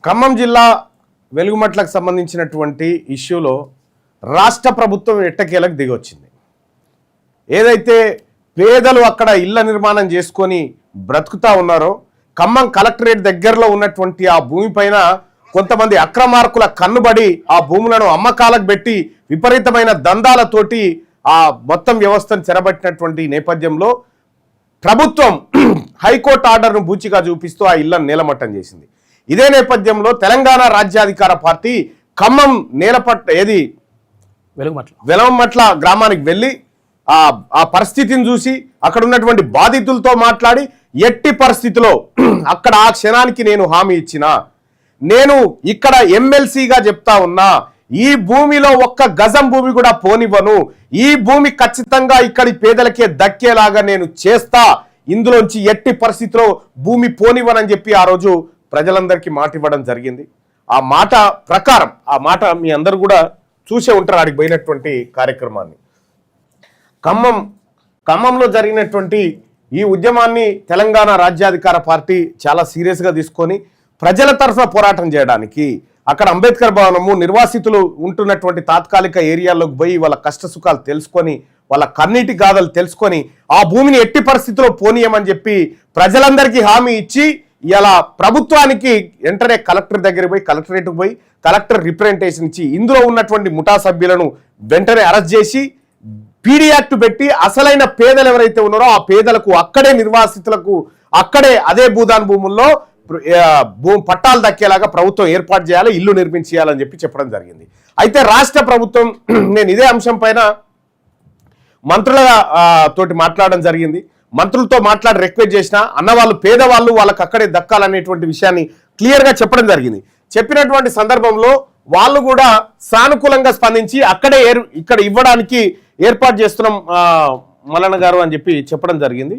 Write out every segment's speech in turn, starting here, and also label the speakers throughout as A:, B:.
A: ఖమ్మం జిల్లా వెలుగుమట్లకు సంబంధించినటువంటి ఇష్యూలో రాష్ట్ర ప్రభుత్వం ఎట్టకేలకు దిగొచ్చింది. ఏదైతే పేదలు అక్కడ ఇళ్ల నిర్మాణం చేసుకొని బ్రతుకుతా ఉన్నారో, ఖమ్మం కలెక్టరేట్ దగ్గరలో ఉన్నటువంటి ఆ భూమిపైన కొంతమంది అక్రమార్కుల కన్నుబడి ఆ భూములను అమ్మకాలకు పెట్టి విపరీతమైన దందాలతోటి ఆ మొత్తం వ్యవస్థను చెరబట్టినటువంటి నేపథ్యంలో ప్రభుత్వం హైకోర్టు ఆర్డర్ను బూచిగా చూపిస్తూ ఆ ఇళ్లను నేలమట్టం చేసింది. ఇదే నేపథ్యంలో తెలంగాణ రాజ్యాధికార పార్టీ ఖమ్మం వెలమట్ల గ్రామానికి వెళ్ళి ఆ పరిస్థితిని చూసి అక్కడ ఉన్నటువంటి బాధితులతో మాట్లాడి ఎట్టి పరిస్థితిలో అక్కడ ఆ క్షణానికి నేను హామీ ఇచ్చిన, నేను ఇక్కడ ఎమ్మెల్సీగా చెప్తా ఉన్నా, ఈ భూమిలో ఒక్క గజం భూమి కూడా పోనివ్వను, ఈ భూమి ఖచ్చితంగా ఇక్కడి పేదలకే దక్కేలాగా నేను చేస్తా, ఇందులోంచి ఎట్టి పరిస్థితిలో భూమి పోనివ్వనని చెప్పి ఆ రోజు ప్రజలందరికీ మాట ఇవ్వడం జరిగింది. ఆ మాట ప్రకారం ఆ మాట మీ అందరు కూడా చూసే ఉంటారు ఆడికి పోయినటువంటి కార్యక్రమాన్ని. ఖమ్మంలో జరిగినటువంటి ఈ ఉద్యమాన్ని తెలంగాణ రాజ్యాధికార పార్టీ చాలా సీరియస్గా తీసుకొని ప్రజల తరఫున పోరాటం చేయడానికి అక్కడ అంబేద్కర్ భవనము నిర్వాసితులు ఉంటున్నటువంటి తాత్కాలిక ఏరియాల్లోకి పోయి వాళ్ళ కష్ట సుఖాలు తెలుసుకొని వాళ్ళ కన్నీటి గాథలు తెలుసుకొని ఆ భూమిని ఎట్టి పరిస్థితిలో పోనీయమని చెప్పి ప్రజలందరికీ హామీ ఇచ్చి ఇలా ప్రభుత్వానికి వెంటనే కలెక్టర్ దగ్గర పోయి కలెక్టరేట్కి పోయి కలెక్టర్ రిప్రజెంటేషన్ ఇచ్చి ఇందులో ఉన్నటువంటి ముఠా సభ్యులను వెంటనే అరెస్ట్ చేసి పీడీ యాక్ట్ పెట్టి అసలైన పేదలు ఎవరైతే ఉన్నారో ఆ పేదలకు అక్కడే నిర్వాసితులకు అక్కడే అదే భూదాన్ భూముల్లో పట్టాలు దక్కేలాగా ప్రభుత్వం ఏర్పాటు చేయాలి, ఇల్లు నిర్మించేయాలని చెప్పి చెప్పడం జరిగింది. అయితే రాష్ట్ర ప్రభుత్వం నేను ఇదే అంశం పైన మంత్రుల తోటి మాట్లాడడం జరిగింది. మంత్రులతో మాట్లాడి రిక్వెస్ట్ చేసిన అన్నవాళ్ళు పేదవాళ్ళు వాళ్ళకి అక్కడే దక్కాలనేటువంటి విషయాన్ని క్లియర్గా చెప్పడం జరిగింది. చెప్పినటువంటి సందర్భంలో వాళ్ళు కూడా సానుకూలంగా స్పందించి అక్కడే ఇక్కడ ఇవ్వడానికి ఏర్పాటు చేస్తున్నాం మల్లన్న గారు అని చెప్పి చెప్పడం జరిగింది.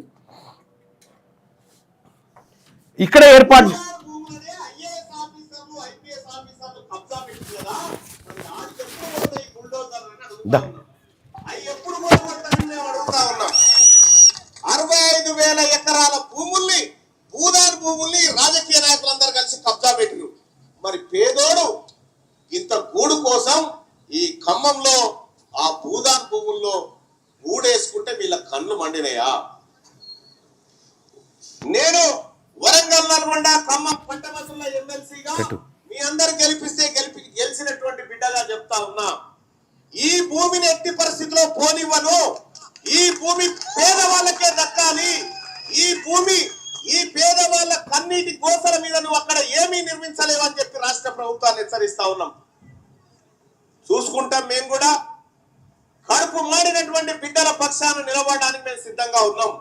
A: ఇక్కడే ఏర్పాటు
B: ఎకరాల భూముల్ని భూదాన్ భూముల్ని రాజకీయ నాయకులందరూ కలిసి కబ్జా పెట్టిరు. మరి పేదోడు ఇంత గూడు కోసం ఈ ఖమ్మంలో ఆ భూదాన్ భూముల్లో గూడేసుకుంటే వీళ్ళ కళ్ళు మండినయా? నేను వరంగల్ నల్గొండ ఖమ్మం పట్టభద్రుల ఎమ్మెల్సీగా మీ అందరు గెలిచినటువంటి బిడ్డగా చెప్తా ఉన్నా, ఈ భూమిని ఎట్టి పరిస్థితిలో పోనివ్వను, ఈ భూమి పేదవాళ్ళకే దక్కాలి, ఈ భూమి ఈ పేదవాళ్ళ కన్నీటి గోసల మీద నువ్వు అక్కడ ఏమీ నిర్మించలేవని చెప్పి రాష్ట్ర ప్రభుత్వాన్ని హెచ్చరిస్తా ఉన్నాం. చూసుకుంటాం, మేము కూడా కడుపు మాడినటువంటి బిడ్డల పక్షాన నిలబడడానికి మేము సిద్ధంగా ఉన్నాం.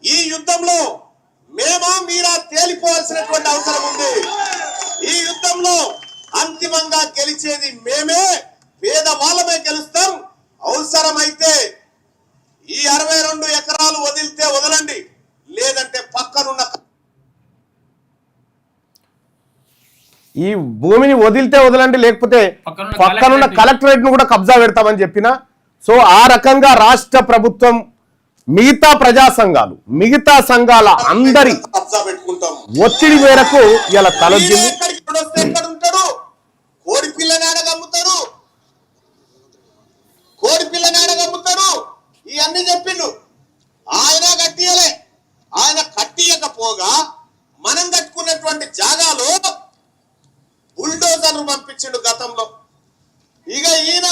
B: ఈ యుద్ధంలో మేమా మీరా తేలిపోవాల్సినటువంటి అవసరం ఉంది. ఈ యుద్ధంలో అంతిమంగా గెలిచేది మేమే, పేదవాళ్ళమే గెలుస్తాం. అవసరమైతే ఈ 62 ఎకరాలు వదిలితే వదలండి, లేదంటే పక్కనున్న
A: ఈ భూమిని వదిలితే వదలండి, లేకపోతే పక్కనున్న కలెక్టరేట్ ను కూడా కబ్జా పెడతామని చెప్పిన. సో ఆ రకంగా రాష్ట్ర ప్రభుత్వం మిగతా ప్రజా సంఘాలు మిగతా సంఘాల అందరి ఒత్తిడి మేరకు ఇలా తలొద్దింది.
B: ఇవన్నీ చెప్పిండు. ఆయన కట్టియలే, ఆయన కట్టియకపోగా మనం కట్టుకున్నటువంటి జాగాలో బుల్డోజర్ను పంపించిండు గతంలో. ఇక ఈయన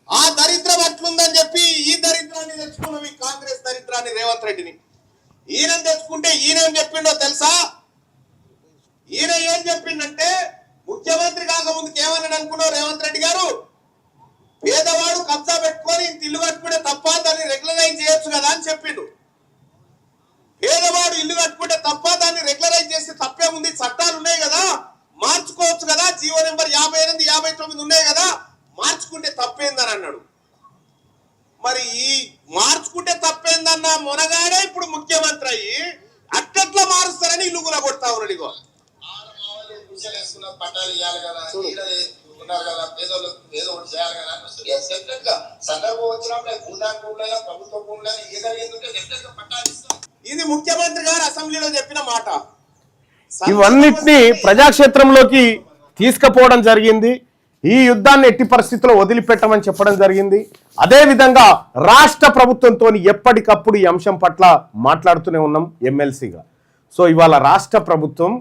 B: ఆ దరిద్రం అట్లుందని చెప్పి ఈ దరిద్రాన్ని తెచ్చుకున్నాం, ఈ కాంగ్రెస్ దరిద్రాన్ని, రేవంత్ రెడ్డిని. ఈయన తెచ్చుకుంటే ఈయన ఏం చెప్పిండో తెలుసా? ఈయన ఏం చెప్పిండంటే, ముఖ్యమంత్రి కాకముందుకు ఏమన్నాడు అనుకున్నావు రేవంత్ రెడ్డి గారు? పేదవాడు కబ్జా పెట్టుకొని ఇంత ఇల్లు కట్టుకుంటే తప్ప, దాన్ని రెగ్యులరైజ్ చేయొచ్చు కదా అని చెప్పిండు. పేదవాడు ఇల్లు కట్టుకుంటే తప్ప, దాన్ని రెగ్యులరైజ్ చేస్తే తప్పేముంది, చట్టాలు ఉన్నాయి కదా, మార్చుకోవచ్చు కదా, జీవో నెంబర్ 58, 59 ఉన్నాయి కదా, మార్చుకుంటే తప్పేందని అన్నాడు. మరి ఈ మార్చుకుంటే తప్పేందన్న మొనగాడే ఇప్పుడు ముఖ్యమంత్రి అయ్యి అట్లా మారుస్తారని ఇల్లు కూడా కొడతా ఉన్నాడు. ఇగో ఇది ముఖ్యమంత్రి గారు అసెంబ్లీలో చెప్పిన మాట.
A: ఇవన్నిటినీ ప్రజాక్షేత్రంలోకి తీసుకుపోవడం జరిగింది. ఈ యుద్ధాన్ని ఎట్టి పరిస్థితుల్లో వదిలిపెట్టమని చెప్పడం జరిగింది. అదేవిధంగా రాష్ట్ర ప్రభుత్వంతో ఎప్పటికప్పుడు ఈ అంశం పట్ల మాట్లాడుతూనే ఉన్నాం ఎమ్మెల్సీగా. సో ఇవాళ రాష్ట్ర ప్రభుత్వం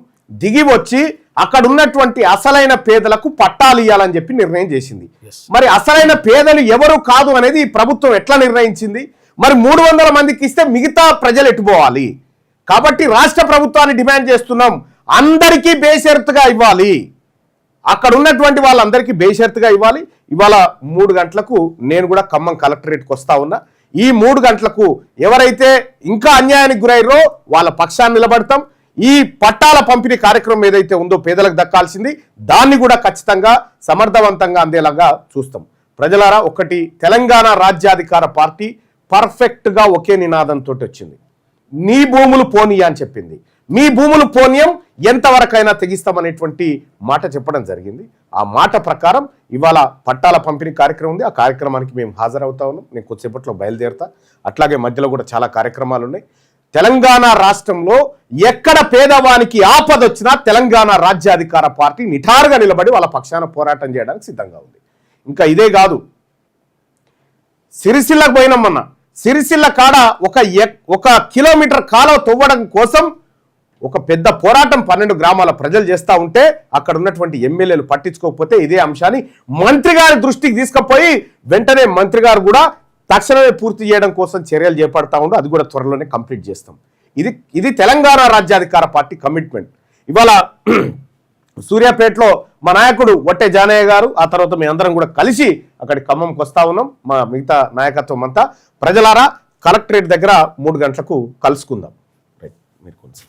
A: దిగి వచ్చి అక్కడ ఉన్నటువంటి అసలైన పేదలకు పట్టాలు ఇవ్వాలని చెప్పి నిర్ణయం చేసింది. మరి అసలైన పేదలు ఎవరు కాదు అనేది ఈ ప్రభుత్వం ఎట్లా నిర్ణయించింది? మరి 300 మందికి ఇస్తే మిగతా ప్రజలు ఎట్టుపోవాలి. కాబట్టి రాష్ట్ర ప్రభుత్వాన్ని డిమాండ్ చేస్తున్నాం, అందరికీ బేషరతుగా ఇవ్వాలి. అక్కడ ఉన్నటువంటి వాళ్ళందరికీ బేషరతుగా ఇవ్వాలి. ఇవాళ 3 గంటలకు నేను కూడా ఖమ్మం కలెక్టరేట్కి వస్తా ఉన్నా. ఈ 3 గంటలకు ఎవరైతే ఇంకా అన్యాయానికి గురయ్యారో వాళ్ళ పక్షాన్ని నిలబడతాం. ఈ పట్టాల పంపిణీ కార్యక్రమం ఏదైతే ఉందో పేదలకు దక్కాల్సింది దాన్ని కూడా ఖచ్చితంగా సమర్థవంతంగా అందేలాగా చూస్తాం. ప్రజలారా, ఒకటి, తెలంగాణ రాజ్యాధికార పార్టీ పర్ఫెక్ట్గా ఒకే నినాదంతో వచ్చింది. నీ భూములు పోనీయ అని చెప్పింది. మీ భూములు పోనీయం, ఎంతవరకైనా తెగిస్తామనేటువంటి మాట చెప్పడం జరిగింది. ఆ మాట ప్రకారం ఇవాళ పట్టాల పంపిణీ కార్యక్రమం ఉంది. ఆ కార్యక్రమానికి మేము హాజరవుతా ఉన్నాం. నేను కొద్దిసేపట్లో బయలుదేరుతా. అట్లాగే మధ్యలో కూడా చాలా కార్యక్రమాలు ఉన్నాయి. తెలంగాణ రాష్ట్రంలో ఎక్కడ పేదవానికి ఆపద వచ్చినా తెలంగాణ రాజ్యాధికార పార్టీ నిఠారుగా నిలబడి వాళ్ళ పక్షాన పోరాటం చేయడానికి సిద్ధంగా ఉంది. ఇంకా ఇదే కాదు, సిరిసిల్లకు పోయినామన్న, సిరిసిల్ల కాడ ఒక కిలోమీటర్ కాలువ తవ్వడం కోసం ఒక పెద్ద పోరాటం 12 గ్రామాల ప్రజలు చేస్తూ ఉంటే అక్కడ ఉన్నటువంటి ఎమ్మెల్యేలు పట్టించుకోకపోతే ఇదే అంశాన్ని మంత్రి గారి దృష్టికి తీసుకుపోయి వెంటనే మంత్రి గారు కూడా తక్షణమే పూర్తి చేయడం కోసం చర్యలు చేపడతా ఉండు. అది కూడా త్వరలోనే కంప్లీట్ చేస్తాం. ఇది తెలంగాణ రాజ్యాధికార పార్టీ కమిట్మెంట్. ఇవాళ సూర్యాపేటలో మా నాయకుడు వట్టే జానయ్య గారు, ఆ తర్వాత మీ అందరం కూడా కలిసి అక్కడి ఖమ్మంకి వస్తా ఉన్నాం. మా మిగతా నాయకత్వం అంతా. ప్రజలారా, కలెక్టరేట్ దగ్గర 3 గంటలకు కలుసుకుందాం. రైట్, మీరు కొంచెం